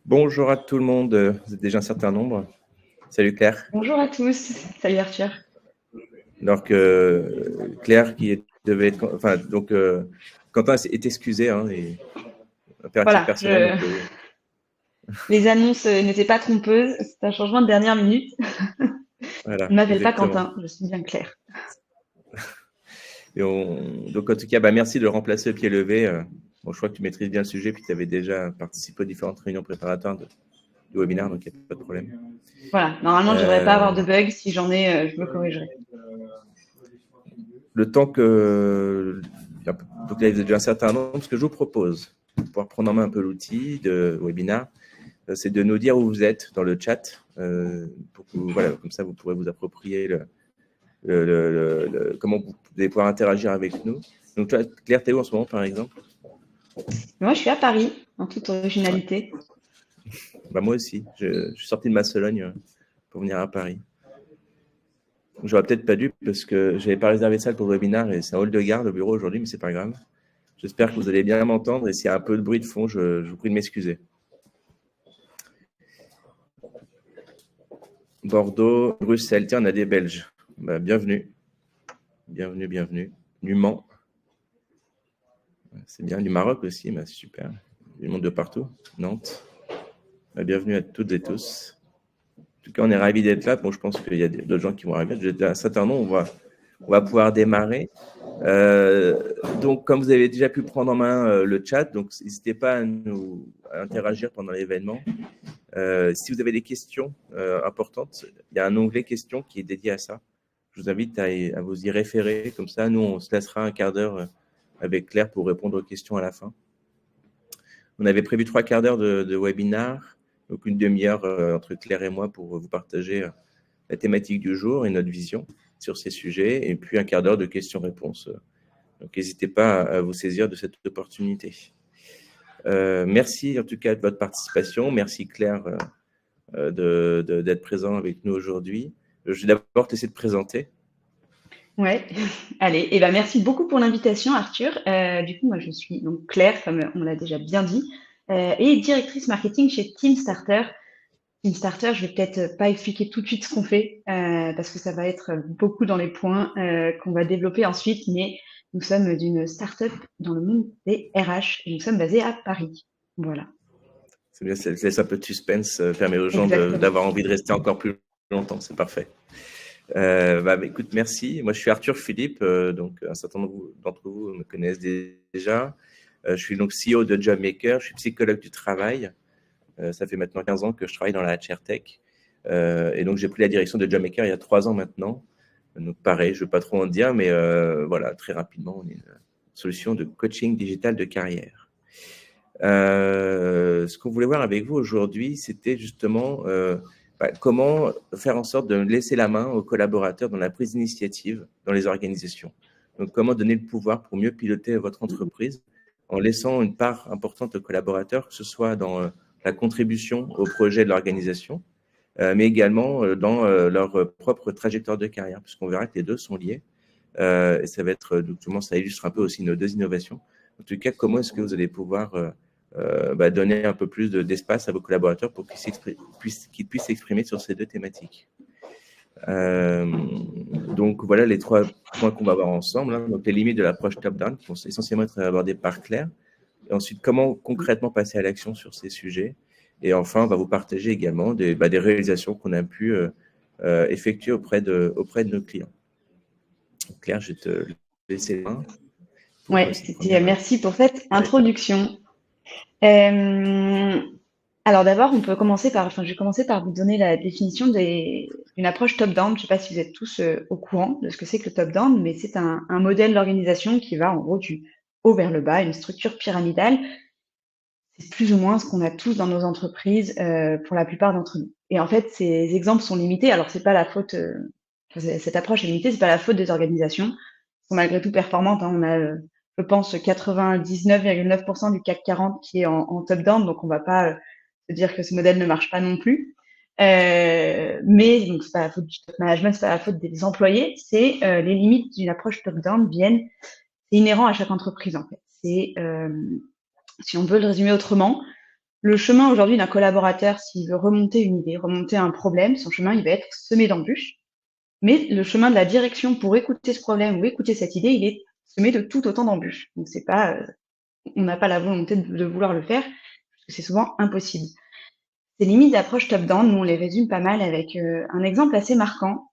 Bonjour à tout le monde, vous êtes déjà un certain nombre. Salut Claire. Bonjour à tous, salut Arthur. Donc Claire qui devait être, enfin donc Quentin est excusé et impératif Voilà, personnel. les annonces n'étaient pas trompeuses, c'est un changement de dernière minute. Voilà, Ne m'appelle pas exactement. Quentin, je suis bien Claire. Donc en tout cas, merci de le remplacer au pied levé. Bon, je crois que tu maîtrises bien le sujet, puis tu avais déjà participé aux différentes réunions préparatoires du webinaire, donc il n'y a pas de problème. Voilà, normalement je ne devrais pas avoir de bugs, si j'en ai, je me corrigerai. Le temps que... Donc là, il y a déjà un certain nombre. Ce que je vous propose, pour pouvoir prendre en main un peu l'outil de webinaire, c'est de nous dire où vous êtes dans le chat. Pour que, voilà, comme ça, vous pourrez vous approprier comment vous allez pouvoir interagir avec nous. Donc, toi, Claire, t'es où en ce moment, par exemple? Moi je suis à Paris, en toute originalité. Bah, moi aussi, je suis sorti de ma Sologne pour venir à Paris. J'aurais peut-être pas dû parce que je n'avais pas réservé de salle pour le webinaire et c'est un hall de garde au bureau aujourd'hui, mais c'est pas grave. J'espère que vous allez bien m'entendre et s'il y a un peu de bruit de fond, je vous prie de m'excuser. Bordeaux, Bruxelles, tiens, on a des Belges. Bah, bienvenue. Bienvenue, bienvenue. Du Mans. C'est bien. Du Maroc aussi, bah, super. Du monde de partout. Nantes. Bah, bienvenue à toutes et tous. En tout cas, on est ravis d'être là. Bon, je pense qu'il y a d'autres gens qui vont arriver. Un certain nombre, on va pouvoir démarrer. Donc, comme vous avez déjà pu prendre en main le chat, donc n'hésitez pas à interagir pendant l'événement. Si vous avez des questions importantes, il y a un onglet questions qui est dédié à ça. Je vous invite à vous y référer. Comme ça, nous, on se laissera un quart d'heure avec Claire pour répondre aux questions à la fin. On avait prévu 3 quarts d'heure de webinaire, donc une demi-heure entre Claire et moi pour vous partager la thématique du jour et notre vision sur ces sujets, et puis un quart d'heure de questions-réponses. Donc, n'hésitez pas à vous saisir de cette opportunité. Merci en tout cas de votre participation. Merci Claire d'être présent avec nous aujourd'hui. Je vais d'abord te laisser te présenter. Ouais, allez, et ben merci beaucoup pour l'invitation Arthur. Du coup, moi je suis donc Claire, comme on l'a déjà bien dit, et directrice marketing chez TeamStarter. TeamStarter, je vais peut-être pas expliquer tout de suite ce qu'on fait, parce que ça va être beaucoup dans les points qu'on va développer ensuite, mais nous sommes d'une start-up dans le monde des RH et nous sommes basés à Paris. Voilà. C'est bien, ça laisse un peu de suspense, permet aux gens Exactement. d'avoir envie de rester encore plus longtemps, c'est parfait. Écoute, merci. Moi, je suis Arthur Philippe, donc un certain nombre d'entre vous me connaissent déjà. Je suis donc CEO de JobMaker, je suis psychologue du travail. Ça fait maintenant 15 ans que je travaille dans la HR Tech. Et donc, j'ai pris la direction de JobMaker il y a 3 ans maintenant. Donc, pareil, je ne veux pas trop en dire, mais voilà, très rapidement, on est une solution de coaching digital de carrière. Ce qu'on voulait voir avec vous aujourd'hui, c'était justement comment faire en sorte de laisser la main aux collaborateurs dans la prise d'initiative dans les organisations. Donc, comment donner le pouvoir pour mieux piloter votre entreprise en laissant une part importante aux collaborateurs, que ce soit dans la contribution au projet de l'organisation, mais également dans leur propre trajectoire de carrière, puisqu'on verra que les deux sont liés. Et ça va être, donc, ça illustre un peu aussi nos deux innovations. En tout cas, comment est-ce que vous allez pouvoir donner un peu plus d'espace à vos collaborateurs pour qu'ils puissent s'exprimer sur ces deux thématiques. Donc, voilà les 3 points qu'on va voir ensemble. Donc, les limites de l'approche top-down qui vont essentiellement être abordées par Claire. Et ensuite, comment concrètement passer à l'action sur ces sujets. Et enfin, on va vous partager également des réalisations qu'on a pu effectuer auprès de nos clients. Donc, Claire, je vais te laisser la main. Ouais, merci pour cette introduction. Alors d'abord, je vais commencer par vous donner la définition d'une approche top-down. Je ne sais pas si vous êtes tous au courant de ce que c'est que le top-down, mais c'est un modèle d'organisation qui va en gros du haut vers le bas, une structure pyramidale. C'est plus ou moins ce qu'on a tous dans nos entreprises pour la plupart d'entre nous. Et en fait, ces exemples sont limités. Alors c'est pas la faute, cette approche est limitée, c'est pas la faute des organisations. Elles sont malgré tout performantes. On a je pense 99,9% du CAC 40 qui est en top-down, donc on va pas se dire que ce modèle ne marche pas non plus. Mais donc c'est pas la faute du top management, c'est pas la faute des employés, c'est les limites d'une approche top-down viennent c'est inhérent à chaque entreprise, en fait. C'est, si on veut le résumer autrement, le chemin aujourd'hui d'un collaborateur, s'il veut remonter une idée, remonter un problème, son chemin, il va être semé d'embûches. Mais le chemin de la direction pour écouter ce problème ou écouter cette idée, il est semé de tout autant d'embûches. Donc c'est pas, on n'a pas la volonté de vouloir le faire, parce que c'est souvent impossible. Ces limites d'approche top-down, nous on les résume pas mal avec un exemple assez marquant,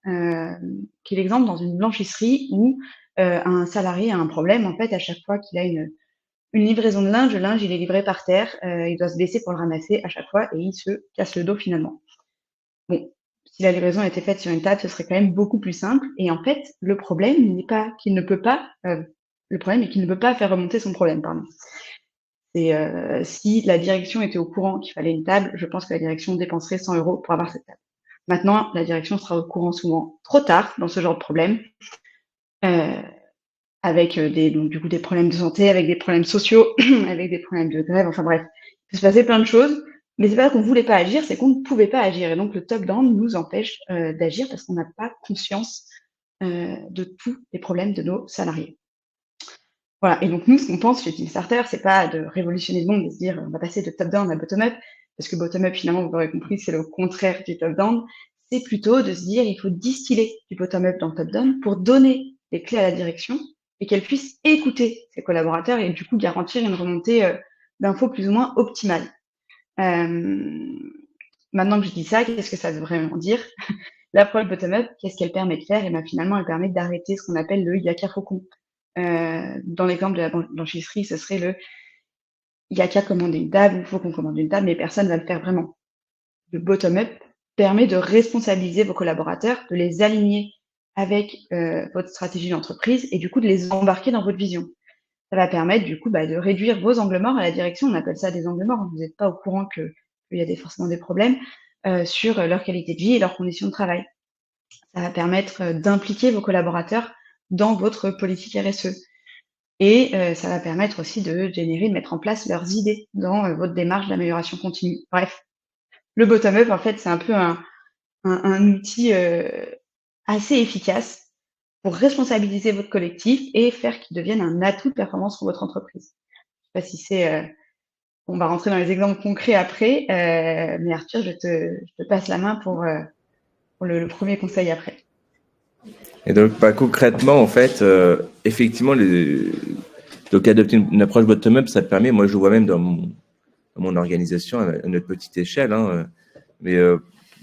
qui est l'exemple dans une blanchisserie où un salarié a un problème. En fait, à chaque fois qu'il a une livraison de linge, le linge il est livré par terre, il doit se baisser pour le ramasser à chaque fois et il se casse le dos finalement. Bon, si la livraison était faite sur une table, ce serait quand même beaucoup plus simple. Et en fait, le problème n'est pas qu'il ne peut pas, le problème est qu'il ne peut pas faire remonter son problème, pardon. Et si la direction était au courant qu'il fallait une table, je pense que la direction dépenserait 100 € pour avoir cette table. Maintenant, la direction sera au courant souvent trop tard dans ce genre de problème, euh, avec donc, du coup, des problèmes de santé, avec des problèmes sociaux, avec des problèmes de grève, enfin bref, il peut se passer plein de choses. Mais c'est pas qu'on voulait pas agir, c'est qu'on ne pouvait pas agir. Et donc le top-down nous empêche d'agir parce qu'on n'a pas conscience de tous les problèmes de nos salariés. Voilà. Et donc nous, ce qu'on pense chez Team Starter, c'est pas de révolutionner le monde, de se dire on va passer de top-down à bottom-up, parce que bottom-up, finalement, vous l'aurez compris, c'est le contraire du top-down. C'est plutôt de se dire il faut distiller du bottom-up dans le top-down pour donner les clés à la direction et qu'elle puisse écouter ses collaborateurs et du coup garantir une remontée d'infos plus ou moins optimale. Maintenant que je dis ça, qu'est-ce que ça veut vraiment dire? L'approche bottom-up, qu'est-ce qu'elle permet de faire? Et ben finalement, elle permet d'arrêter ce qu'on appelle le yaka faucon. Dans l'exemple de la blanchisserie, ce serait le yaka commander une table, il faut qu'on commande une table, mais personne ne va le faire vraiment. Le bottom-up permet de responsabiliser vos collaborateurs, de les aligner avec votre stratégie d'entreprise et du coup de les embarquer dans votre vision. Ça va permettre du coup de réduire vos angles morts à la direction. On appelle ça des angles morts. Vous n'êtes pas au courant qu'il y a forcément des problèmes sur leur qualité de vie et leurs conditions de travail. Ça va permettre d'impliquer vos collaborateurs dans votre politique RSE. Et ça va permettre aussi de générer, de mettre en place leurs idées dans votre démarche d'amélioration continue. Bref, le bottom-up, en fait, c'est un peu un outil assez efficace pour responsabiliser votre collectif et faire qu'il devienne un atout de performance pour votre entreprise. Je ne sais pas si c'est... on va rentrer dans les exemples concrets après, mais Arthur, je te passe la main pour le premier conseil après. Et donc, concrètement, en fait, effectivement, donc adopter une approche bottom-up, ça permet, moi je le vois même dans mon organisation à notre petite échelle, hein, mais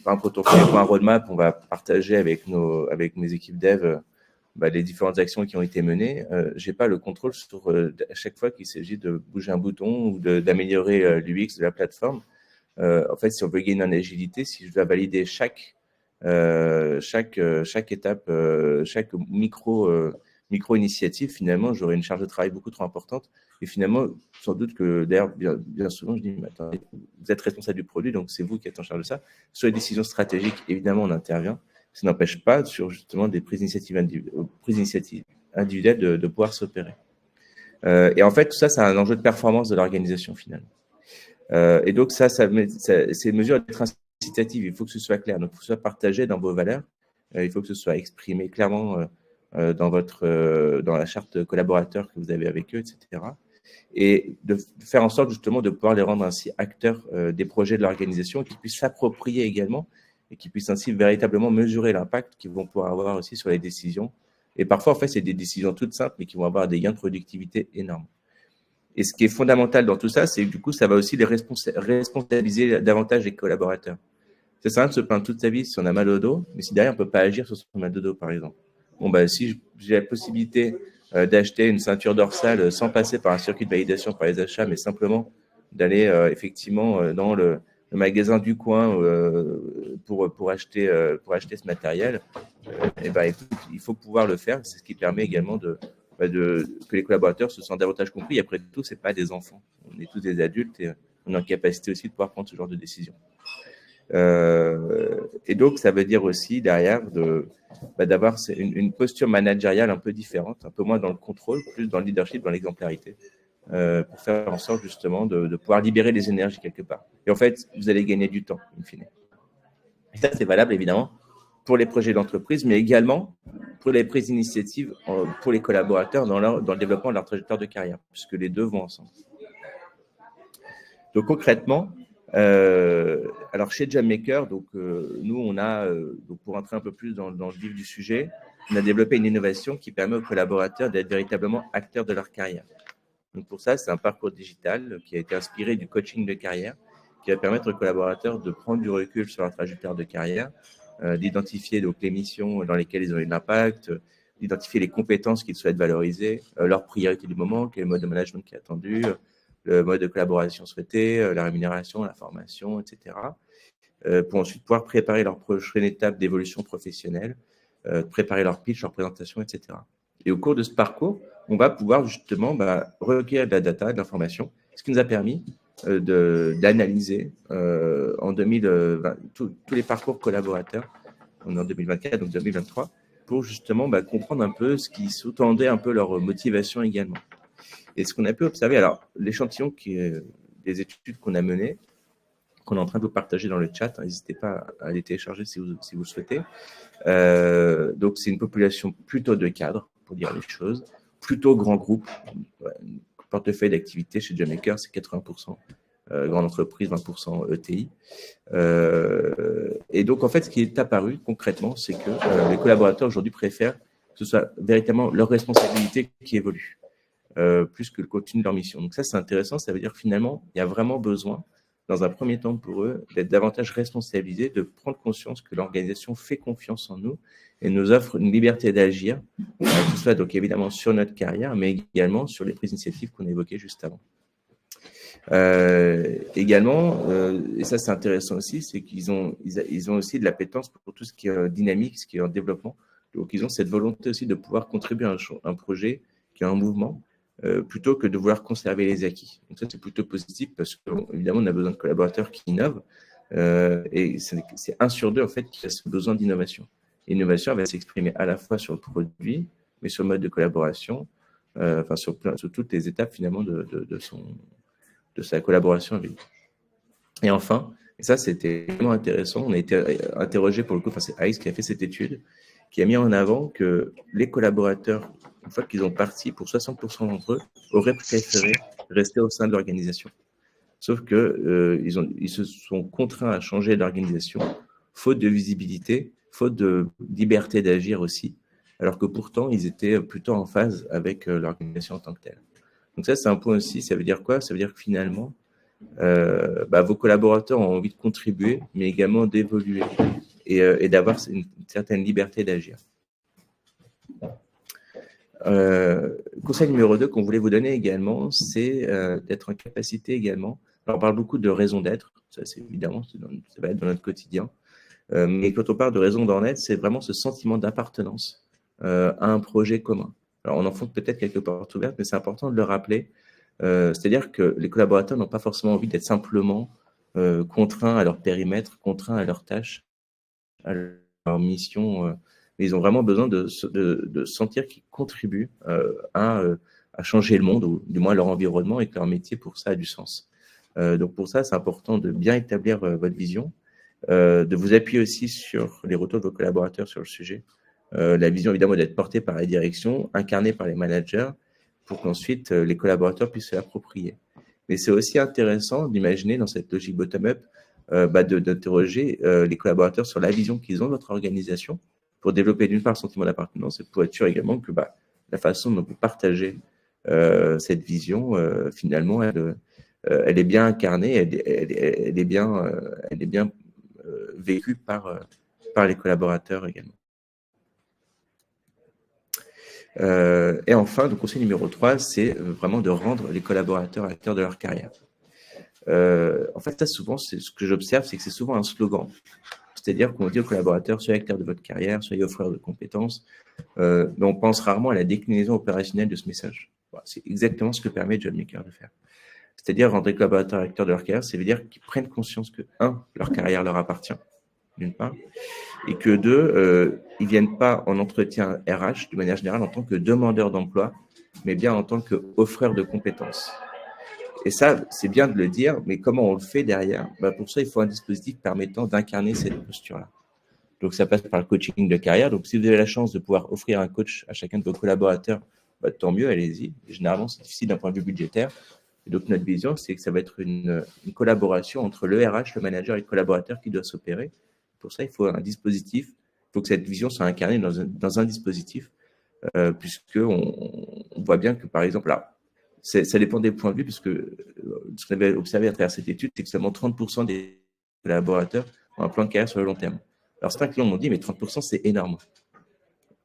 par exemple, quand on fait un roadmap, on va partager avec mes équipes dev les différentes actions qui ont été menées. J'ai pas le contrôle sur à chaque fois qu'il s'agit de bouger un bouton ou d'améliorer l'UX de la plateforme. En fait, si on veut gagner en agilité, si je dois valider chaque étape, chaque micro-initiative, finalement, j'aurai une charge de travail beaucoup trop importante. Et finalement, sans doute que, d'ailleurs, bien souvent, je dis, mais attendez, vous êtes responsable du produit, donc c'est vous qui êtes en charge de ça. Sur les décisions stratégiques, évidemment, on intervient. Ça n'empêche pas, sur justement des prises d'initiatives individuelles, de pouvoir s'opérer. Et en fait, tout ça, c'est un enjeu de performance de l'organisation, finalement. Et donc, ces mesures être incitatives, il faut que ce soit clair. Donc, il faut que ce soit partagé dans vos valeurs. Il faut que ce soit exprimé clairement dans la charte collaborateur que vous avez avec eux, etc. Et de faire en sorte justement de pouvoir les rendre ainsi acteurs des projets de l'organisation, qu'ils puissent s'approprier également et qu'ils puissent ainsi véritablement mesurer l'impact qu'ils vont pouvoir avoir aussi sur les décisions. Et parfois, en fait, c'est des décisions toutes simples, mais qui vont avoir des gains de productivité énormes. Et ce qui est fondamental dans tout ça, c'est que du coup, ça va aussi les responsabiliser davantage les collaborateurs. Ça sert à rien de se plaindre toute sa vie si on a mal au dos, mais si derrière, on ne peut pas agir sur son mal de dos, par exemple. Bon, si j'ai la possibilité d'acheter une ceinture dorsale sans passer par un circuit de validation par les achats, mais simplement d'aller effectivement dans le magasin du coin pour acheter ce matériel, écoute, il faut pouvoir le faire. C'est ce qui permet également que les collaborateurs se sentent davantage compris. Et après tout, ce n'est pas des enfants. On est tous des adultes et on est en capacité aussi de pouvoir prendre ce genre de décision. Et donc, ça veut dire aussi derrière d'avoir une posture managériale un peu différente, un peu moins dans le contrôle, plus dans le leadership, dans l'exemplarité, pour faire en sorte justement de pouvoir libérer les énergies quelque part. Et en fait, vous allez gagner du temps, in fine. Et ça, c'est valable évidemment pour les projets d'entreprise, mais également pour les prises d'initiative pour les collaborateurs dans le développement de leur trajectoire de carrière, puisque les deux vont ensemble. Donc concrètement, alors chez JobMaker, nous on a, donc pour entrer un peu plus dans le vif du sujet, on a développé une innovation qui permet aux collaborateurs d'être véritablement acteurs de leur carrière. Donc pour ça, c'est un parcours digital qui a été inspiré du coaching de carrière, qui va permettre aux collaborateurs de prendre du recul sur leur trajectoire de carrière, d'identifier donc les missions dans lesquelles ils ont eu de l'impact, d'identifier les compétences qu'ils souhaitent valoriser, leurs priorités du moment, quel est le mode de management qui est attendu, le mode de collaboration souhaité, la rémunération, la formation, etc. Pour ensuite pouvoir préparer leur prochaine étape d'évolution professionnelle, préparer leur pitch, leur présentation, etc. Et au cours de ce parcours, on va pouvoir justement recueillir de la data, de l'information, ce qui nous a permis d'analyser en 2020 tous les parcours collaborateurs, on est en 2024, donc 2023, pour justement comprendre un peu ce qui sous-tendait un peu leur motivation également. Et ce qu'on a pu observer, alors l'échantillon des études qu'on a menées, qu'on est en train de vous partager dans le chat, n'hésitez pas à les télécharger si vous le souhaitez. Donc c'est une population plutôt de cadres, pour dire les choses, plutôt grand groupe, portefeuille d'activité chez JobMaker, c'est 80%, grande entreprise, 20% ETI. Et donc en fait, ce qui est apparu concrètement, c'est que les collaborateurs aujourd'hui préfèrent que ce soit véritablement leur responsabilité qui évolue, plus que le contenu de leur mission. Donc ça, c'est intéressant, ça veut dire que finalement, il y a vraiment besoin, dans un premier temps pour eux, d'être davantage responsabilisés, de prendre conscience que l'organisation fait confiance en nous et nous offre une liberté d'agir, que ce soit donc évidemment sur notre carrière, mais également sur les prises d'initiative qu'on a évoquées juste avant. Également, et ça c'est intéressant aussi, c'est qu'ils ont aussi de l'appétence pour tout ce qui est dynamique, ce qui est en développement. Donc ils ont cette volonté aussi de pouvoir contribuer à un projet qui est en mouvement, plutôt que de vouloir conserver les acquis. Donc ça c'est plutôt positif parce qu'évidemment on a besoin de collaborateurs qui innovent, et c'est 1 sur 2 en fait qui a ce besoin d'innovation. L'innovation va s'exprimer à la fois sur le produit, mais sur le mode de collaboration, enfin sur toutes les étapes finalement de sa collaboration avec lui. Et enfin, et ça c'était vraiment intéressant, on a été interrogé pour le coup, enfin c'est Ice qui a fait cette étude, qui a mis en avant que les collaborateurs, une fois qu'ils ont parti, pour 60% d'entre eux, auraient préféré rester au sein de l'organisation. Sauf que ils se sont contraints à changer d'organisation, faute de visibilité, faute de liberté d'agir aussi, alors que pourtant ils étaient plutôt en phase avec l'organisation en tant que telle. Donc ça, c'est un point aussi. Ça veut dire quoi? Ça veut dire que finalement, vos collaborateurs ont envie de contribuer, mais également d'évoluer et d'avoir une certaine liberté d'agir. Conseil numéro 2 qu'on voulait vous donner également, c'est d'être en capacité également. Alors, on parle beaucoup de raison d'être, ça c'est évidemment, ça va être dans notre quotidien. Mais quand on parle de raison d'en être, c'est vraiment ce sentiment d'appartenance à un projet commun. Alors, on enfonce peut-être quelques portes ouvertes, mais c'est important de le rappeler. C'est-à-dire que les collaborateurs n'ont pas forcément envie d'être simplement contraints à leur périmètre, contraints à leurs tâches, à leur mission. Mais ils ont vraiment besoin de sentir qu'ils contribuent à changer le monde, ou du moins leur environnement, et que leur métier pour ça a du sens. Donc pour ça, c'est important de bien établir votre vision, de vous appuyer aussi sur les retours de vos collaborateurs sur le sujet. La vision, évidemment, d'être portée par la direction, incarnée par les managers, pour qu'ensuite les collaborateurs puissent se l'approprier. Mais c'est aussi intéressant d'imaginer dans cette logique bottom-up d'interroger les collaborateurs sur la vision qu'ils ont de votre organisation pour développer d'une part le sentiment d'appartenance et pour être sûr également que la façon dont vous partagez cette vision, finalement, elle est bien incarnée, elle est bien vécue par les collaborateurs également. Et enfin, le conseil numéro 3, c'est vraiment de rendre les collaborateurs acteurs de leur carrière. En fait, ça, souvent, ce que j'observe, c'est que c'est souvent un slogan. C'est-à-dire qu'on dit aux collaborateurs, soyez acteurs de votre carrière, soyez offreurs de compétences, mais on pense rarement à la déclinaison opérationnelle de ce message. Voilà, c'est exactement ce que permet JobMaker de faire. C'est-à-dire rendre les collaborateurs acteurs de leur carrière, ça veut dire qu'ils prennent conscience que, 1, leur carrière leur appartient, d'une part, et que 2, ils ne viennent pas en entretien RH, de manière générale, en tant que demandeurs d'emploi, mais bien en tant qu'offreurs de compétences. Et ça, c'est bien de le dire, mais comment on le fait derrière? Pour ça, il faut un dispositif permettant d'incarner cette posture-là. Donc, ça passe par le coaching de carrière. Donc, si vous avez la chance de pouvoir offrir un coach à chacun de vos collaborateurs, bah, tant mieux, allez-y. Généralement, c'est difficile d'un point de vue budgétaire. Et donc, notre vision, c'est que ça va être une collaboration entre le RH, le manager et le collaborateur qui doit s'opérer. Pour ça, il faut un dispositif. Il faut que cette vision soit incarnée dans un dispositif, puisqu'on voit bien que, par exemple, là, ça dépend des points de vue, puisque ce qu'on avait observé à travers cette étude, c'est que seulement 30% des collaborateurs ont un plan de carrière sur le long terme. Alors, certains clients m'ont dit, mais 30%, c'est énorme.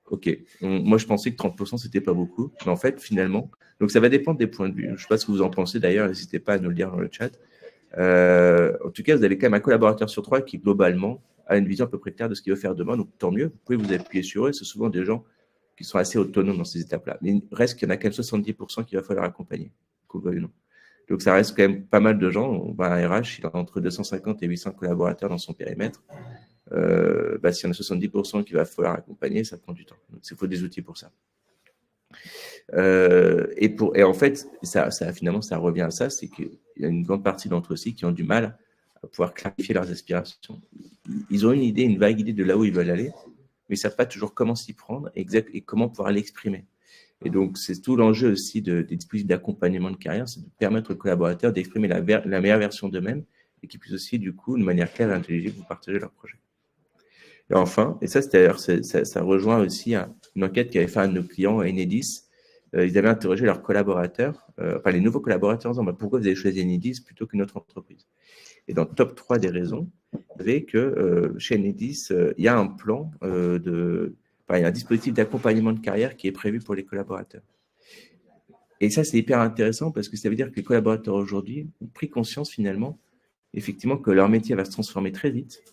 Ok. Moi, je pensais que 30%, c'était pas beaucoup. Mais en fait, finalement, donc ça va dépendre des points de vue. Je ne sais pas ce que vous en pensez d'ailleurs, n'hésitez pas à nous le dire dans le chat. En tout cas, vous avez quand même un collaborateur sur 3 qui, globalement, a une vision à peu près claire de ce qu'il veut faire demain. Donc, tant mieux. Vous pouvez vous appuyer sur eux. C'est souvent des gens qui sont assez autonomes dans ces étapes-là. Mais il reste qu'il y en a quand même 70% qu'il va falloir accompagner. Donc, ça reste quand même pas mal de gens. On va à un RH, il a entre 250 et 800 collaborateurs dans son périmètre. S'il y en a 70% qu'il va falloir accompagner, ça prend du temps. Donc, il faut des outils pour ça. Et en fait, finalement, ça revient à ça, c'est qu'il y a une grande partie d'entre eux aussi qui ont du mal à pouvoir clarifier leurs aspirations. Ils ont une idée, une vague idée de là où ils veulent aller, mais ils ne savent pas toujours comment s'y prendre et comment pouvoir l'exprimer. Et donc, c'est tout l'enjeu aussi des dispositifs d'accompagnement de carrière, c'est de permettre aux collaborateurs d'exprimer la meilleure version d'eux-mêmes et qu'ils puissent aussi, du coup, de manière claire et intelligible, vous partager leur projet. Et enfin, et ça, ça rejoint aussi une enquête qu'avait fait un de nos clients, Enedis. Ils avaient interrogé leurs collaborateurs, les nouveaux collaborateurs, en disant pourquoi vous avez choisi Enedis plutôt qu'une autre entreprise. Et dans le top 3 des raisons, il y avait que chez Enedis, il y a un plan il y a un dispositif d'accompagnement de carrière qui est prévu pour les collaborateurs. Et ça, c'est hyper intéressant parce que ça veut dire que les collaborateurs aujourd'hui ont pris conscience finalement, effectivement, que leur métier va se transformer très vite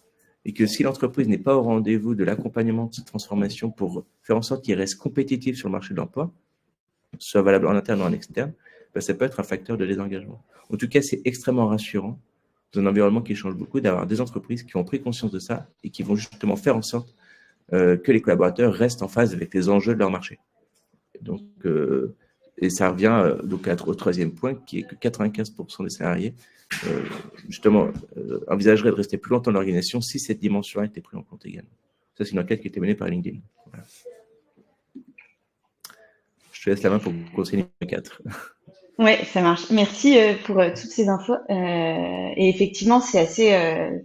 et que si l'entreprise n'est pas au rendez-vous de l'accompagnement de cette transformation pour faire en sorte qu'il reste compétitif sur le marché de l'emploi, soit valable en interne ou en externe, ça peut être un facteur de désengagement. En tout cas, c'est extrêmement rassurant dans un environnement qui change beaucoup d'avoir des entreprises qui ont pris conscience de ça et qui vont justement faire en sorte que les collaborateurs restent en phase avec les enjeux de leur marché. Donc, et ça revient donc au troisième point, qui est que 95% des salariés justement envisageraient de rester plus longtemps dans l'organisation si cette dimension-là était prise en compte également. Ça, c'est une enquête qui a été menée par LinkedIn. Voilà. Je te laisse la main pour conseiller numéro 4. Oui, ça marche. Merci pour toutes ces infos. Et effectivement, c'est assez,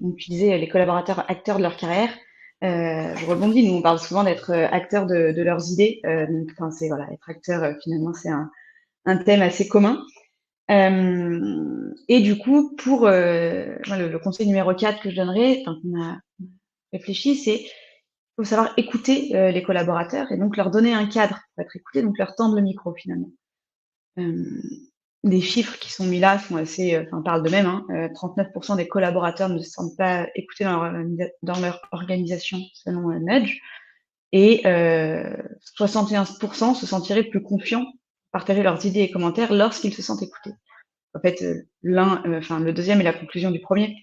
donc tu disais, les collaborateurs acteurs de leur carrière. Je rebondis, nous on parle souvent d'être acteurs de leurs idées. Donc, c'est voilà, être acteur, finalement, c'est un thème assez commun. Et du coup, pour moi, le conseil numéro 4 que je donnerais, qu'on a réfléchi, c'est qu'il faut savoir écouter les collaborateurs et donc leur donner un cadre pour être écouté, donc leur tendre le micro finalement. Les chiffres qui sont mis là sont assez, parlent d'eux-mêmes. 39% des collaborateurs ne se sentent pas écoutés dans leur organisation selon Nudge, et 71% se sentiraient plus confiants pour partager leurs idées et commentaires lorsqu'ils se sentent écoutés. En fait, le deuxième est la conclusion du premier.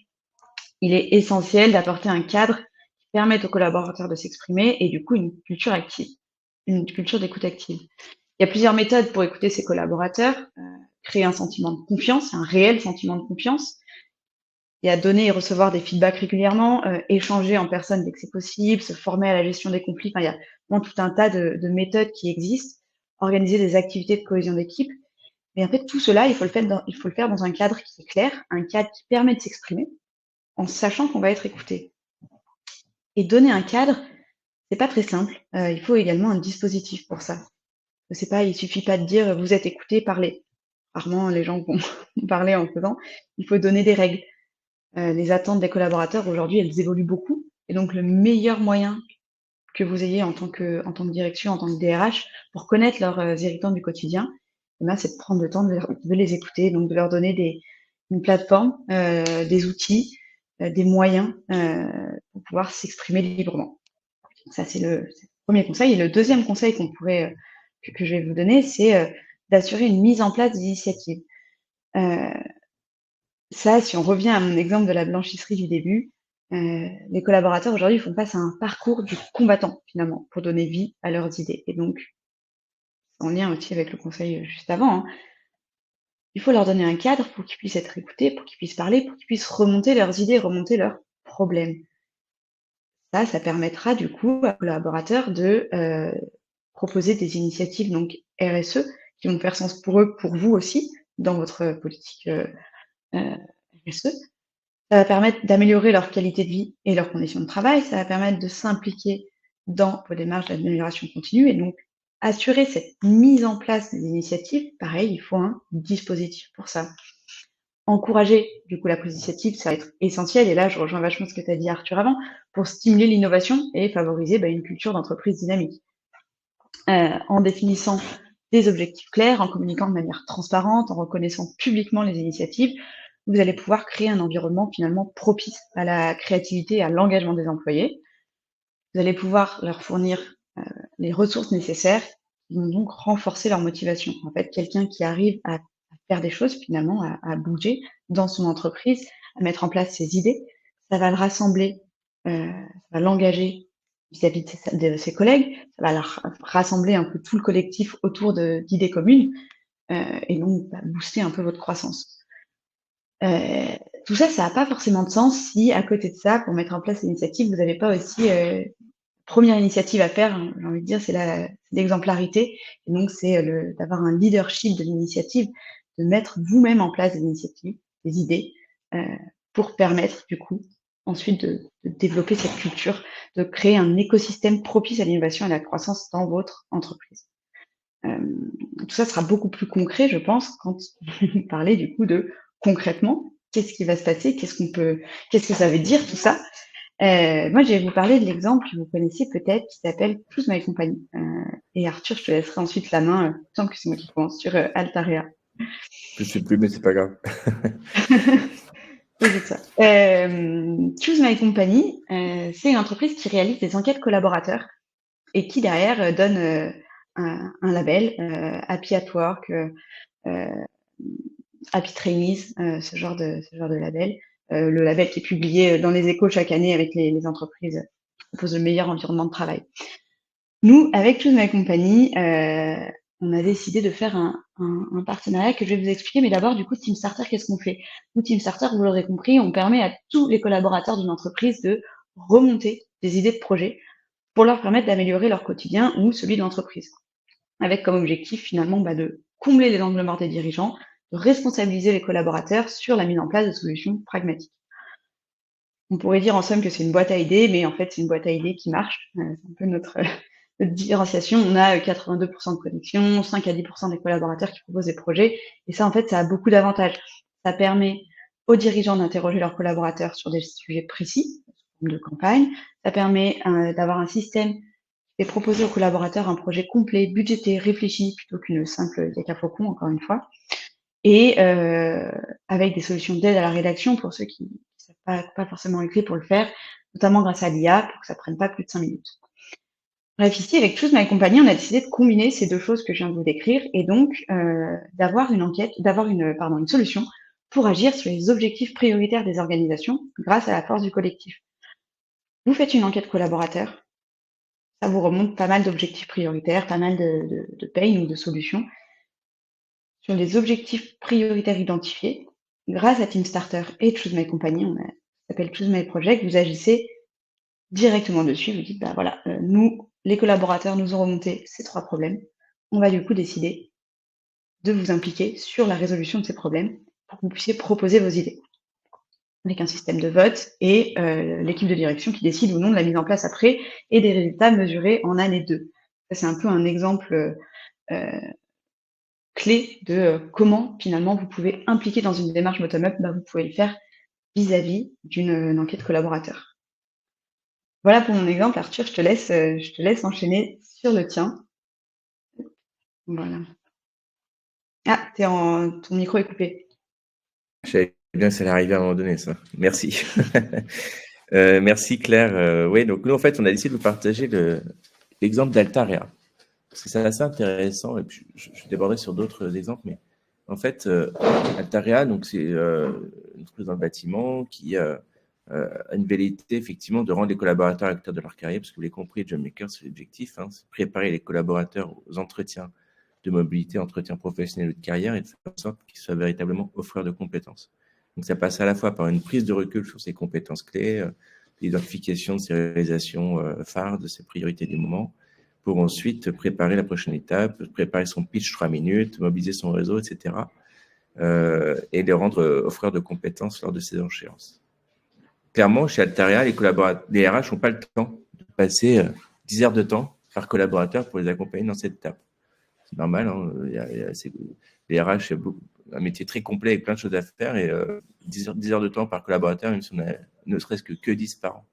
Il est essentiel d'apporter un cadre qui permette aux collaborateurs de s'exprimer et du coup une culture active, une culture d'écoute active. Il y a plusieurs méthodes pour écouter ses collaborateurs. Créer un sentiment de confiance, un réel sentiment de confiance. Il y a donner et recevoir des feedbacks régulièrement, échanger en personne dès que c'est possible, se former à la gestion des conflits. Il y a vraiment tout un tas de méthodes qui existent. Organiser des activités de cohésion d'équipe. Mais en fait, tout cela, il faut le faire dans un cadre qui est clair, un cadre qui permet de s'exprimer, en sachant qu'on va être écouté. Et donner un cadre, c'est pas très simple. Il faut également un dispositif pour ça. Il suffit pas de dire vous êtes écouté, parlez. Rarement les gens vont parler en faisant. Il faut donner des règles. Les attentes des collaborateurs aujourd'hui, elles évoluent beaucoup. Et donc le meilleur moyen que vous ayez en tant que direction, en tant que DRH, pour connaître leurs irritants du quotidien, c'est de prendre le temps de les écouter, donc de leur donner une plateforme, des outils, des moyens pour pouvoir s'exprimer librement. Ça, c'est le premier conseil. Et le deuxième conseil que je vais vous donner, c'est d'assurer une mise en place d'initiatives. Ça, si on revient à mon exemple de la blanchisserie du début, les collaborateurs aujourd'hui font face à un parcours du combattant, finalement, pour donner vie à leurs idées. Et donc, en lien aussi avec le conseil juste avant, il faut leur donner un cadre pour qu'ils puissent être écoutés, pour qu'ils puissent parler, pour qu'ils puissent remonter leurs idées, remonter leurs problèmes. Ça permettra du coup à collaborateurs de proposer des initiatives donc RSE qui vont faire sens pour eux, pour vous aussi, dans votre politique RSE. Ça va permettre d'améliorer leur qualité de vie et leurs conditions de travail. Ça va permettre de s'impliquer dans vos démarches d'amélioration continue et donc assurer cette mise en place des initiatives. Pareil, il faut un dispositif pour ça. Encourager du coup la prise d'initiative, ça va être essentiel. Et là, je rejoins vachement ce que tu as dit Arthur avant, pour stimuler l'innovation et favoriser une culture d'entreprise dynamique. En définissant des objectifs clairs, en communiquant de manière transparente, en reconnaissant publiquement les initiatives, vous allez pouvoir créer un environnement finalement propice à la créativité et à l'engagement des employés. Vous allez pouvoir leur fournir les ressources nécessaires qui vont donc renforcer leur motivation. En fait, quelqu'un qui arrive à faire des choses finalement, à bouger dans son entreprise, à mettre en place ses idées, ça va le rassembler, ça va l'engager vis-à-vis de ses collègues, ça va rassembler un peu tout le collectif autour d'idées communes et donc booster un peu votre croissance. Tout ça, ça n'a pas forcément de sens si à côté de ça, pour mettre en place l'initiative, vous n'avez pas aussi première initiative à faire, hein, j'ai envie de dire, c'est l'exemplarité. Et donc, c'est d'avoir un leadership de l'initiative, de mettre vous-même en place des initiatives, des idées, pour permettre, du coup, ensuite de développer cette culture, de créer un écosystème propice à l'innovation et à la croissance dans votre entreprise. Tout ça sera beaucoup plus concret, je pense, quand vous parlez, du coup, de concrètement, qu'est-ce qui va se passer, qu'est-ce que ça veut dire, tout ça. Moi, je vais vous parler de l'exemple que vous connaissez peut-être, qui s'appelle Choose My Company. Et Arthur, je te laisserai ensuite la main, il me semble que c'est moi qui commence, sur Altarea. Je ne sais plus, mais c'est pas grave. Oui, c'est ça. Choose My Company, c'est une entreprise qui réalise des enquêtes collaborateurs et qui derrière donne un label, Happy at Work, Happy Trainees, ce genre de label. Le label qui est publié dans les Échos chaque année avec les entreprises qui proposent le meilleur environnement de travail. Nous, avec Choose My Company, on a décidé de faire un partenariat que je vais vous expliquer. Mais d'abord, du coup, Team Starter, qu'est-ce qu'on fait? Nous, Team Starter, vous l'aurez compris, on permet à tous les collaborateurs d'une entreprise de remonter des idées de projet pour leur permettre d'améliorer leur quotidien ou celui de l'entreprise. Avec comme objectif, finalement, de combler les angles morts des dirigeants, de responsabiliser les collaborateurs sur la mise en place de solutions pragmatiques. On pourrait dire en somme que c'est une boîte à idées, mais en fait, c'est une boîte à idées qui marche. C'est un peu notre différenciation. On a 82% de connexion, 5 à 10% des collaborateurs qui proposent des projets. Et ça, en fait, ça a beaucoup d'avantages. Ça permet aux dirigeants d'interroger leurs collaborateurs sur des sujets précis, de campagne. Ça permet d'avoir un système qui fait proposer aux collaborateurs un projet complet, budgété, réfléchi, plutôt qu'une simple yaka faucon, encore une fois. Et avec des solutions d'aide à la rédaction pour ceux qui ne savent pas forcément écrire pour le faire, notamment grâce à l'IA, pour que ça ne prenne pas plus de 5 minutes. Bref, ici, avec Choose My Company, on a décidé de combiner ces deux choses que je viens de vous décrire et donc d'avoir une solution pour agir sur les objectifs prioritaires des organisations grâce à la force du collectif. Vous faites une enquête collaborateur, ça vous remonte pas mal d'objectifs prioritaires, pas mal de pain ou de solutions. Sur les objectifs prioritaires identifiés, grâce à Team Starter et Choose My Company, ça s'appelle Choose My Project, vous agissez directement dessus, vous dites, voilà, nous, les collaborateurs, nous ont remonté ces 3 problèmes. On va du coup décider de vous impliquer sur la résolution de ces problèmes pour que vous puissiez proposer vos idées. Avec un système de vote et l'équipe de direction qui décide ou non de la mise en place après et des résultats mesurés en année 2. Ça, c'est un peu un exemple clé de comment finalement vous pouvez impliquer dans une démarche bottom-up, vous pouvez le faire vis-à-vis d'une enquête collaborateur. Voilà pour mon exemple. Arthur, je te laisse enchaîner sur le tien. Voilà. Ah, ton micro est coupé. Je savais bien que ça allait arriver à un moment donné, ça. Merci. Merci Claire. Oui, donc nous, en fait, on a décidé de vous partager l'exemple d'Altarea. Parce que c'est assez intéressant, et puis je déborderai sur d'autres exemples, mais en fait, Altarea, donc c'est une entreprise dans le bâtiment qui a une velléité, effectivement, de rendre les collaborateurs acteurs de leur carrière, parce que vous l'avez compris, Jobmaker, c'est l'objectif, c'est préparer les collaborateurs aux entretiens de mobilité, entretiens professionnels ou de carrière, et de faire en sorte qu'ils soient véritablement offreurs de compétences. Donc ça passe à la fois par une prise de recul sur ces compétences clés, l'identification de ses réalisations phares, de ses priorités du moment, pour ensuite préparer la prochaine étape, préparer son pitch 3 minutes, mobiliser son réseau, etc. Et les rendre offreurs de compétences lors de ces échéances. Clairement, chez Altaria, les RH n'ont pas le temps de passer 10 heures de temps par collaborateur pour les accompagner dans cette étape. C'est normal, hein, les RH, c'est un métier très complet avec plein de choses à faire et 10 heures de temps par collaborateur, même si on a ne serait-ce que 10 par an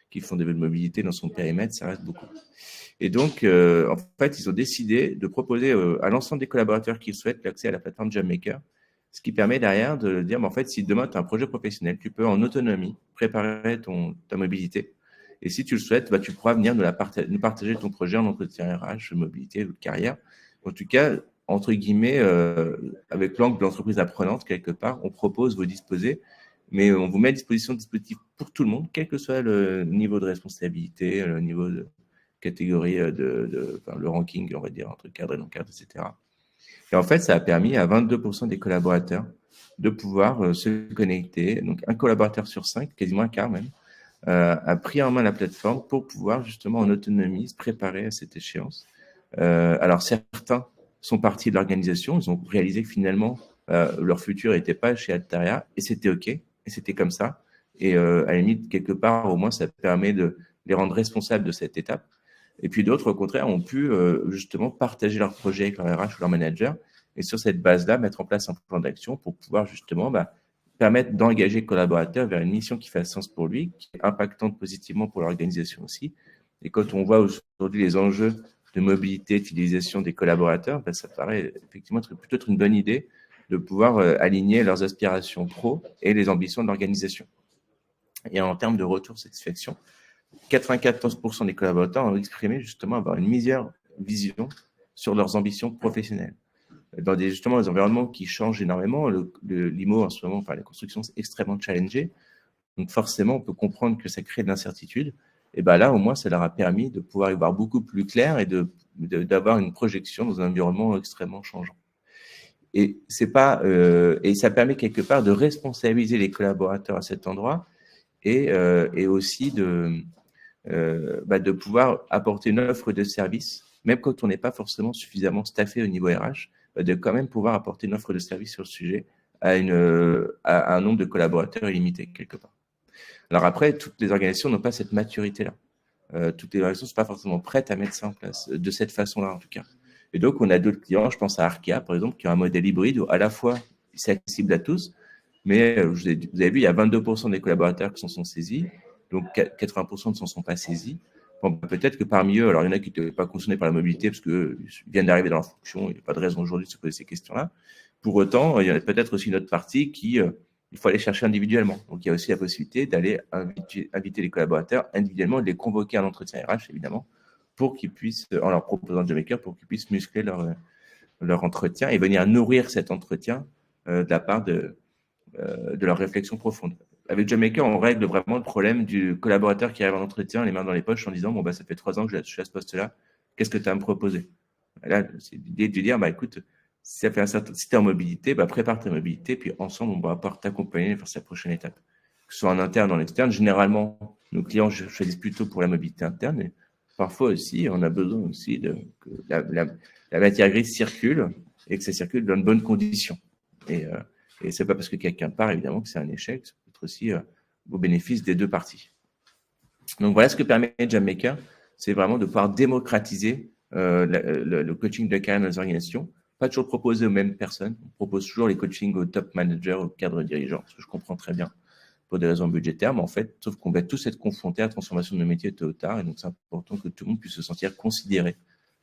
qui font des mobilités dans son périmètre, ça reste beaucoup. Et donc, en fait, ils ont décidé de proposer à l'ensemble des collaborateurs qui souhaitent l'accès à la plateforme JobMaker, ce qui permet derrière de dire, en fait, si demain tu as un projet professionnel, tu peux en autonomie préparer ta mobilité. Et si tu le souhaites, bah, tu pourras venir nous partager ton projet en entretien RH, mobilité ou de carrière. En tout cas, entre guillemets, avec l'angle de l'entreprise apprenante, quelque part, on propose, vous disposez, mais on vous met à disposition de dispositifs pour tout le monde, quel que soit le niveau de responsabilité, le niveau de catégorie, enfin, le ranking, on va dire, entre cadre et non-cadre, etc. Et en fait, ça a permis à 22% des collaborateurs de pouvoir se connecter. Donc, un collaborateur sur 5, quasiment un quart même, a pris en main la plateforme pour pouvoir justement en autonomie se préparer à cette échéance. Alors, certains sont partis de l'organisation, ils ont réalisé que finalement, leur futur n'était pas chez Altaria, et c'était OK, et c'était comme ça. Et à la limite, quelque part, au moins, ça permet de les rendre responsables de cette étape. Et puis d'autres, au contraire, ont pu justement partager leur projet avec leur RH ou leur manager, et sur cette base-là, mettre en place un plan d'action pour pouvoir justement permettre d'engager le collaborateur vers une mission qui fait sens pour lui, qui est impactante positivement pour l'organisation aussi. Et quand on voit aujourd'hui les enjeux de mobilité, d'utilisation des collaborateurs, ça paraît effectivement plutôt être une bonne idée de pouvoir aligner leurs aspirations pro et les ambitions de l'organisation. Et en termes de retour satisfaction, 94% des collaborateurs ont exprimé justement avoir une meilleure vision sur leurs ambitions professionnelles. Dans justement des environnements qui changent énormément, l'IMO en ce moment, enfin, la construction, c'est extrêmement challengé. Donc forcément, on peut comprendre que ça crée de l'incertitude. Et ben là, au moins, ça leur a permis de pouvoir y voir beaucoup plus clair et d'avoir une projection dans un environnement extrêmement changeant. Et et ça permet quelque part de responsabiliser les collaborateurs à cet endroit et aussi de pouvoir apporter une offre de service, même quand on n'est pas forcément suffisamment staffé au niveau RH, de quand même pouvoir apporter une offre de service sur le sujet à un nombre de collaborateurs illimité, quelque part. Alors après, toutes les organisations n'ont pas cette maturité-là. Toutes les organisations ne sont pas forcément prêtes à mettre ça en place, de cette façon-là en tout cas. Et donc, on a d'autres clients, je pense à Arkea, par exemple, qui a un modèle hybride où à la fois, c'est accessible à tous, mais vous avez vu, il y a 22% des collaborateurs qui s'en sont saisis, donc 80% ne s'en sont pas saisis. Bon, peut-être que parmi eux, alors il y en a qui n'étaient pas concernés par la mobilité parce qu'ils viennent d'arriver dans leur fonction, il n'y a pas de raison aujourd'hui de se poser ces questions-là. Pour autant, il y en a peut-être aussi une autre partie qui, il faut aller chercher individuellement. Donc, il y a aussi la possibilité d'aller inviter les collaborateurs individuellement, de les convoquer à l'entretien RH, évidemment, pour qu'ils puissent, en leur proposant JobMaker, pour qu'ils puissent muscler leur entretien et venir nourrir cet entretien de la part de leur réflexion profonde. Avec JobMaker, on règle vraiment le problème du collaborateur qui arrive en entretien, les mains dans les poches, en disant, ça fait 3 ans que je suis à ce poste-là, qu'est-ce que tu as à me proposer? Là, c'est l'idée de dire, écoute, si tu es en mobilité, prépare ta mobilité, puis ensemble, on va pouvoir t'accompagner vers sa prochaine étape. Que ce soit en interne ou en externe, généralement, nos clients choisissent plutôt pour la mobilité interne, mais parfois aussi, on a besoin aussi que la matière grise circule et que ça circule dans de bonnes conditions. Et ce n'est pas parce que quelqu'un part, évidemment, que c'est un échec, ça peut être aussi au bénéfice des deux parties. Donc voilà ce que permet JobMaker, c'est vraiment de pouvoir démocratiser le coaching de carrière dans les organisations. Pas toujours proposé aux mêmes personnes, on propose toujours les coachings aux top managers, aux cadres dirigeants, ce que je comprends très bien pour des raisons budgétaires, mais en fait, sauf qu'on va tous être confrontés à la transformation de nos métiers tôt ou tard, et donc c'est important que tout le monde puisse se sentir considéré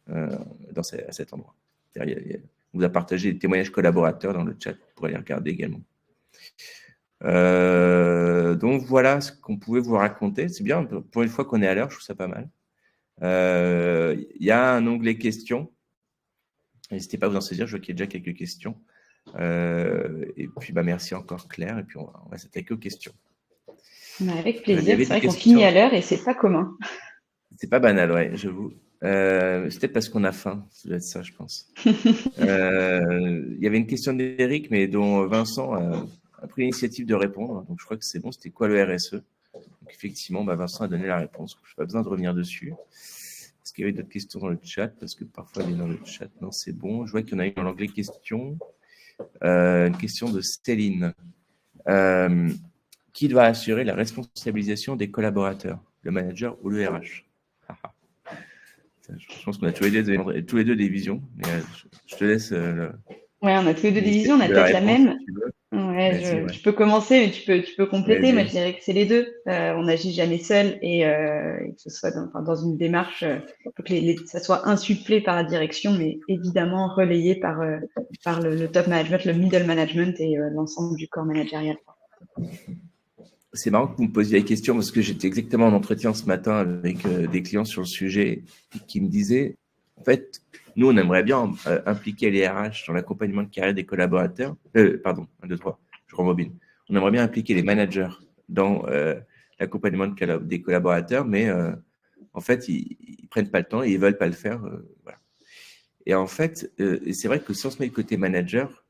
à cet endroit. On vous a partagé des témoignages collaborateurs dans le chat, vous pourrez les regarder également. Donc voilà ce qu'on pouvait vous raconter. C'est bien, pour une fois qu'on est à l'heure, je trouve ça pas mal. Il y a un onglet questions. N'hésitez pas à vous en saisir, je vois qu'il y a déjà quelques questions. Et puis merci encore Claire, et puis on va s'attaquer aux questions. Avec plaisir, c'est vrai qu'on finit à l'heure et c'est pas commun. C'est pas banal, ouais, j'avoue. C'est peut-être parce qu'on a faim, ça doit être ça, je pense. Il y avait une question d'Éric, mais dont Vincent a pris l'initiative de répondre, donc je crois que c'est bon. C'était quoi le RSE? Donc, effectivement, Vincent a donné la réponse. Je n'ai pas besoin de revenir dessus. Est-ce qu'il y avait d'autres questions dans le chat? Parce que parfois, il est dans le chat. Non, c'est bon. Je vois qu'il y en a eu en anglais question. Une question de Céline. Qui doit assurer la responsabilisation des collaborateurs, le manager ou le RH? Je pense qu'on a tous les deux des visions, mais je te laisse. Ouais, on a tous les deux des visions, on a peut-être la même. Ouais, je peux commencer, mais tu peux compléter. Moi, je dirais que c'est les deux. On n'agit jamais seul et que ce soit dans une démarche, faut que ça soit insufflé par la direction, mais évidemment relayé par le top management, le middle management et l'ensemble du corps managérial. C'est marrant que vous me posiez la question parce que j'étais exactement en entretien ce matin avec des clients sur le sujet qui me disaient, en fait, nous, on aimerait bien impliquer les RH dans l'accompagnement de carrière des collaborateurs. Pardon, 1, 2, 3, je rembobine. On aimerait bien impliquer les managers dans l'accompagnement des collaborateurs, mais en fait, ils prennent pas le temps et ils veulent pas le faire. Voilà. Et en fait, c'est vrai que si on se met de côté manager,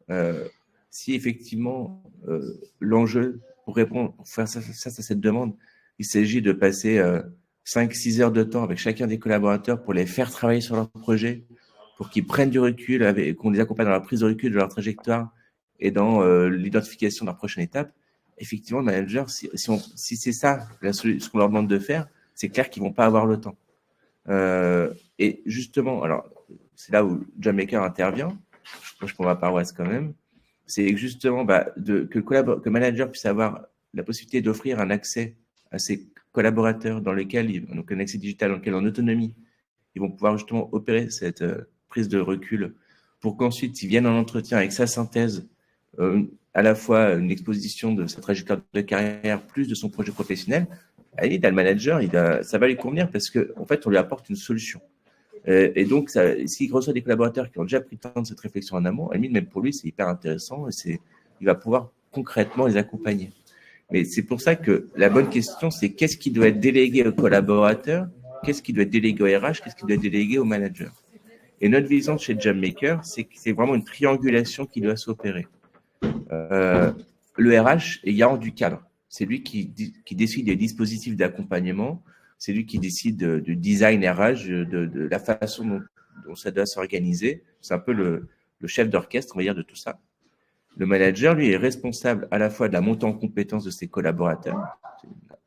si effectivement l'enjeu pour répondre, pour faire ça à cette demande, il s'agit de passer 5-6 heures de temps avec chacun des collaborateurs pour les faire travailler sur leur projet, pour qu'ils prennent du recul, qu'on les accompagne dans la prise de recul de leur trajectoire et dans l'identification de leur prochaine étape. Effectivement, le manager, si c'est ça ce qu'on leur demande de faire, c'est clair qu'ils vont pas avoir le temps. Et justement, alors c'est là où John Maker intervient. Je prêche pour ma paroisse quand même. C'est justement que le manager puisse avoir la possibilité d'offrir un accès à ses collaborateurs donc un accès digital dans lequel, en autonomie, ils vont pouvoir justement opérer cette prise de recul pour qu'ensuite ils viennent en entretien avec sa synthèse, à la fois une exposition de sa trajectoire de carrière, plus de son projet professionnel. Et le manager, ça va lui convenir parce qu'en fait, on lui apporte une solution. Et donc, s'il reçoit des collaborateurs qui ont déjà pris le temps de cette réflexion en amont, même pour lui, c'est hyper intéressant et il va pouvoir concrètement les accompagner. Mais c'est pour ça que la bonne question, c'est qu'est-ce qui doit être délégué aux collaborateurs, qu'est-ce qui doit être délégué au RH, qu'est-ce qui doit être délégué au manager. Et notre vision chez Jammaker, c'est que c'est vraiment une triangulation qui doit s'opérer. Le RH est garant du cadre. C'est lui qui décide des dispositifs d'accompagnement. C'est lui qui décide du design RH, de la façon dont ça doit s'organiser. C'est un peu le chef d'orchestre, on va dire, de tout ça. Le manager, lui, est responsable à la fois de la montée en compétence de ses collaborateurs,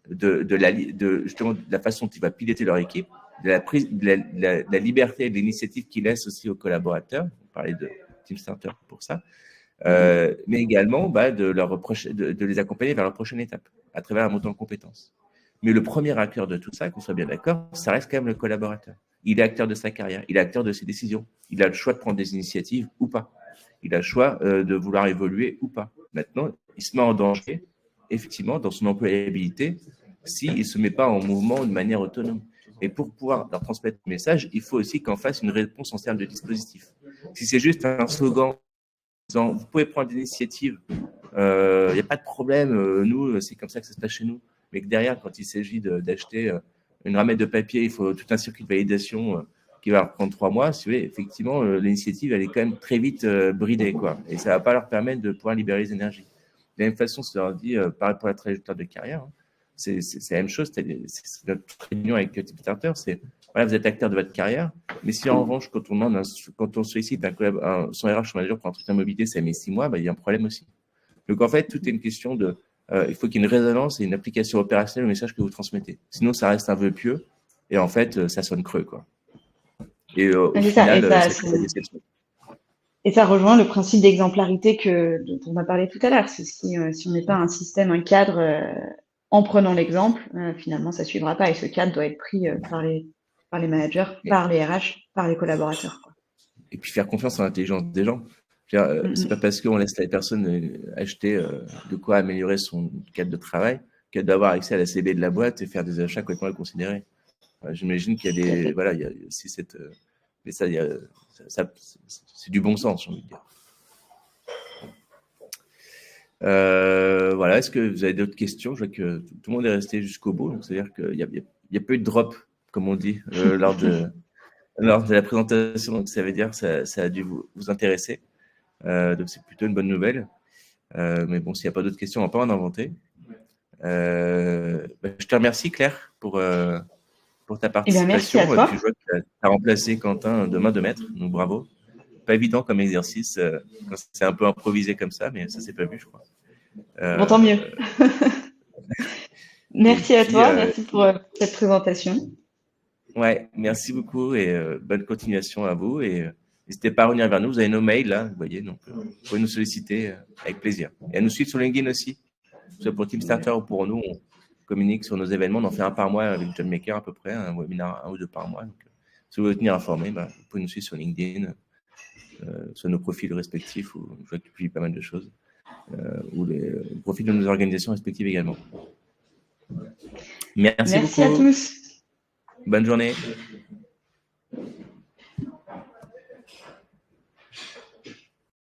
justement de la façon dont il va piloter leur équipe, de la liberté et de l'initiative qu'il laisse aussi aux collaborateurs. On parlait de Team Starter pour ça. Mais également de les accompagner vers leur prochaine étape, à travers la montée en compétences. Mais le premier acteur de tout ça, qu'on soit bien d'accord, ça reste quand même le collaborateur. Il est acteur de sa carrière, il est acteur de ses décisions. Il a le choix de prendre des initiatives ou pas. Il a le choix de vouloir évoluer ou pas. Maintenant, il se met en danger, effectivement, dans son employabilité, s'il ne se met pas en mouvement de manière autonome. Et pour pouvoir leur transmettre le message, il faut aussi qu'en fasse une réponse en termes de dispositif. Si c'est juste un slogan, vous pouvez prendre des initiatives, il n'y a pas de problème, nous, c'est comme ça que ça se passe chez nous. Mais que derrière, quand il s'agit d'acheter une ramette de papier, il faut tout un circuit de validation qui va prendre 3 mois. Si vous voulez, effectivement, l'initiative, elle est quand même très vite bridée, quoi. Et ça ne va pas leur permettre de pouvoir libérer les énergies. De la même façon, ça leur dit, pareil pour la trajectoire de carrière, hein, c'est la même chose. C'est notre réunion avec Team Starter, c'est voilà, vous êtes acteur de votre carrière, mais si en revanche, quand on sollicite son RH manager pour un truc en mobilité, ça met 6 mois, il y a un problème aussi. Donc en fait, tout est une question de il faut qu'il y ait une résonance et une application opérationnelle au message que vous transmettez. Sinon, ça reste un vœu pieux et en fait, ça sonne creux, quoi. Et au final, et ça rejoint le principe d'exemplarité dont on a parlé tout à l'heure. Si on n'est pas un système, un cadre, en prenant l'exemple, finalement, ça ne suivra pas. Et ce cadre doit être pris par les managers, par les RH, par les collaborateurs, quoi. Et puis faire confiance en l'intelligence des gens. C'est pas parce qu'on laisse la personne acheter de quoi améliorer son cadre de travail qu'elle doit avoir accès à la CB de la boîte et faire des achats complètement inconsidérés. J'imagine qu'il y a des. Voilà, il y a aussi cette. Mais ça, c'est du bon sens, j'ai envie de dire. Voilà, est-ce que vous avez d'autres questions? Je vois que tout le monde est resté jusqu'au bout, donc c'est-à-dire qu'il y a peu de drop, comme on dit, lors de la présentation, donc ça veut dire que ça a dû vous intéresser. Donc c'est plutôt une bonne nouvelle. Mais bon, s'il n'y a pas d'autres questions, on va pas en inventer. Je te remercie, Claire, pour ta Eh bien, merci à participation. toi. Puis je vois que tu as remplacé Quentin de main de maître, donc bravo. Pas évident comme exercice, quand c'est un peu improvisé comme ça, mais ça s'est pas vu, je crois. Bon, tant mieux. Euh, et Merci à puis, toi, merci pour cette présentation. ouais, merci beaucoup et bonne continuation à vous. Et n'hésitez pas à revenir vers nous. Vous avez nos mails là, vous voyez, donc vous pouvez nous solliciter avec plaisir. Et à nous suivre sur LinkedIn aussi. Que ce soit pour Team Starter ou pour nous, on communique sur nos événements. On en fait un par mois avec John Maker à peu près, un webinaire, 1 ou 2 par mois. Donc, si vous voulez tenir informé, vous pouvez nous suivre sur LinkedIn, sur nos profils respectifs, où je vois que tu publies pas mal de choses, ou les profils de nos organisations respectives également. Merci Merci à beaucoup. tous. Bonne journée.